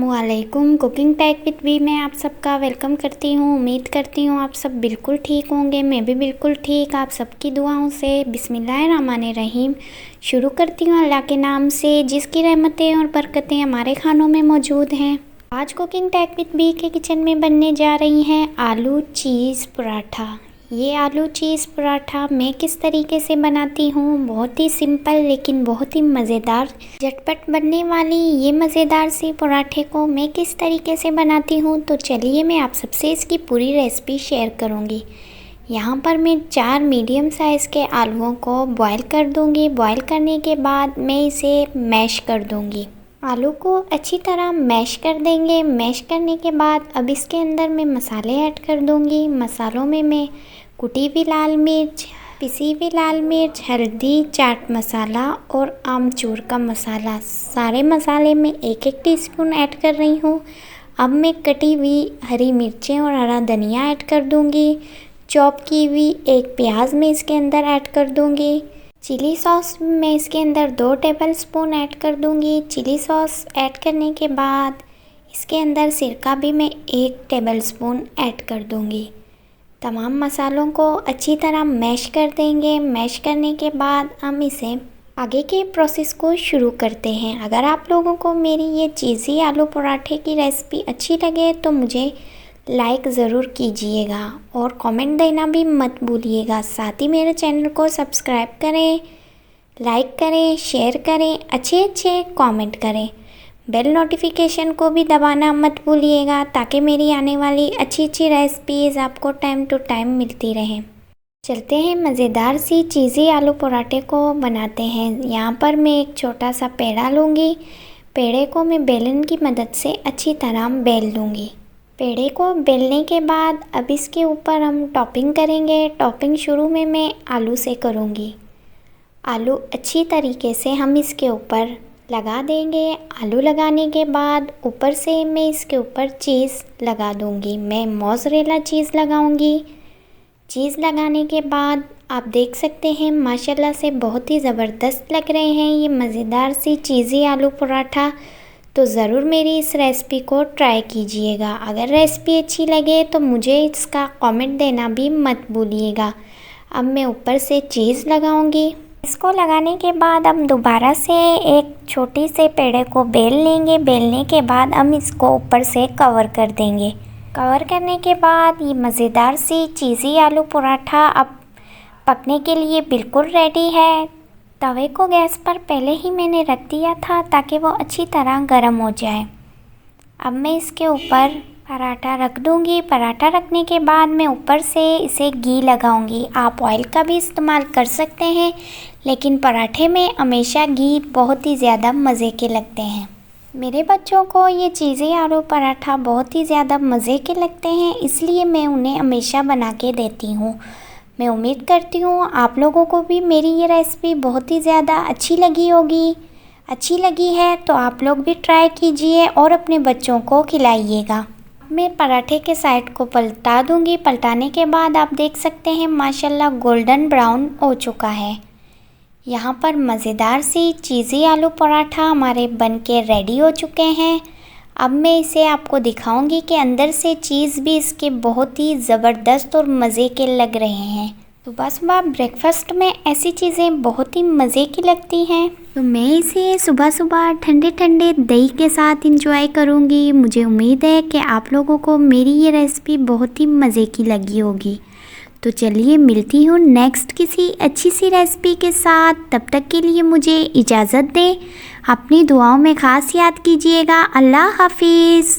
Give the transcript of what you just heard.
अस्सलामुअलैकुम। Cooking take with we में आप सबका वेलकम करती हूँ। उम्मीद करती हूँ आप सब बिल्कुल ठीक होंगे। मैं भी बिल्कुल ठीक, आप सबकी दुआओं से। बिस्मिल्लाहिर्रहमानिर्रहीम। शुरू करती हूँ अल्लाह के नाम से, जिसकी रहमतें और बरकतें हमारे खानों में मौजूद हैं। आज कुकिंग टेक विद वी के किचन में बनने जा रही हैं आलू चीज़ पराठा। ये आलू चीज़ पराठा मैं किस तरीके से बनाती हूँ, बहुत ही सिंपल लेकिन बहुत ही मज़ेदार, झटपट बनने वाली ये मज़ेदार सी पराठे को मैं किस तरीके से बनाती हूँ, तो चलिए मैं आप सबसे इसकी पूरी रेसिपी शेयर करूँगी। यहाँ पर मैं 4 मीडियम साइज़ के आलूओं को बॉईल कर दूँगी। बॉईल करने के बाद मैं इसे मैश कर दूँगी। आलू को अच्छी तरह मैश कर देंगे। मैश करने के बाद अब इसके अंदर मैं मसाले ऐड कर दूँगी। मसालों में मैं कुटी हुई लाल मिर्च, पिसी हुई लाल मिर्च, हल्दी, चाट मसाला और आमचूर का मसाला, सारे मसाले में 1-1 टीस्पून ऐड कर रही हूँ। अब मैं कटी हुई हरी मिर्चें और हरा धनिया ऐड कर दूँगी। चॉप की हुई 1 प्याज मैं इसके अंदर ऐड कर दूँगी। चिली सॉस मैं इसके अंदर 2 टेबलस्पून ऐड कर दूँगी। चिली सॉस ऐड करने के बाद इसके अंदर सिरका भी मैं 1 टेबलस्पून ऐड कर दूँगी। तमाम मसालों को अच्छी तरह मैश कर देंगे। मैश करने के बाद हम इसे आगे के प्रोसेस को शुरू करते हैं। अगर आप लोगों को मेरी ये चीज़ी आलू पराठे की रेसिपी अच्छी लगे तो मुझे लाइक ज़रूर कीजिएगा और कमेंट देना भी मत भूलिएगा। साथ ही मेरे चैनल को सब्सक्राइब करें, लाइक करें, शेयर करें, अच्छे कमेंट करें। बेल नोटिफिकेशन को भी दबाना मत भूलिएगा ताकि मेरी आने वाली अच्छी रेसिपीज़ आपको टाइम टू टाइम मिलती रहें। चलते हैं मज़ेदार सी चीज़ी आलू पराठे को बनाते हैं। यहाँ पर मैं एक छोटा सा पेड़ा लूँगी। पेड़े को मैं बेलन की मदद से अच्छी तरह बेल लूँगी। पेड़े को बेलने के बाद अब इसके ऊपर हम टॉपिंग करेंगे। टॉपिंग शुरू में मैं आलू से करूँगी। आलू अच्छी तरीके से हम इसके ऊपर लगा देंगे। आलू लगाने के बाद ऊपर से मैं इसके ऊपर चीज़ लगा दूँगी। मैं मोज़रेला चीज़ लगाऊँगी। चीज़ लगाने के बाद आप देख सकते हैं माशाल्लाह से बहुत ही ज़बरदस्त लग रहे हैं ये मज़ेदार सी चीज़ी आलू पराठा। तो ज़रूर मेरी इस रेसिपी को ट्राई कीजिएगा। अगर रेसिपी अच्छी लगे तो मुझे इसका कमेंट देना भी मत भूलिएगा। अब मैं ऊपर से चीज़ लगाऊंगी। इसको लगाने के बाद हम दोबारा से एक छोटी से पेड़े को बेल लेंगे। बेलने के बाद हम इसको ऊपर से कवर कर देंगे। कवर करने के बाद ये मज़ेदार सी चीज़ी आलू पराठा अब पकने के लिए बिल्कुल रेडी है। तवे को गैस पर पहले ही मैंने रख दिया था ताकि वो अच्छी तरह गर्म हो जाए। अब मैं इसके ऊपर पराठा रख दूँगी। पराठा रखने के बाद मैं ऊपर से इसे घी लगाऊँगी। आप ऑयल का भी इस्तेमाल कर सकते हैं, लेकिन पराठे में हमेशा घी बहुत ही ज़्यादा मज़े के लगते हैं। मेरे बच्चों को ये चीज़ें आलू पराठा बहुत ही ज़्यादा मज़े के लगते हैं, इसलिए मैं उन्हें हमेशा बना के देती हूँ। मैं उम्मीद करती हूँ आप लोगों को भी मेरी ये रेसिपी बहुत ही ज़्यादा अच्छी लगी होगी। अच्छी लगी है तो आप लोग भी ट्राई कीजिए और अपने बच्चों को खिलाइएगा। मैं पराठे के साइड को पलटा दूँगी। पलटाने के बाद आप देख सकते हैं माशाल्लाह गोल्डन ब्राउन हो चुका है। यहाँ पर मज़ेदार सी चीज़ी आलू पराठा हमारे बन के रेडी हो चुके हैं। अब मैं इसे आपको दिखाऊंगी कि अंदर से चीज़ भी इसके बहुत ही ज़बरदस्त और मज़े के लग रहे हैं। सुबह सुबह ब्रेकफास्ट में ऐसी चीज़ें बहुत ही मज़े की लगती हैं, तो मैं इसे सुबह सुबह ठंडे ठंडे दही के साथ इंजॉय करूंगी। मुझे उम्मीद है कि आप लोगों को मेरी ये रेसिपी बहुत ही मज़े की लगी होगी। तो चलिए मिलती हूँ नेक्स्ट किसी अच्छी सी रेसिपी के साथ। तब तक के लिए मुझे इजाज़त दें। अपनी दुआओं में ख़ास याद कीजिएगा। अल्लाह हाफिज़।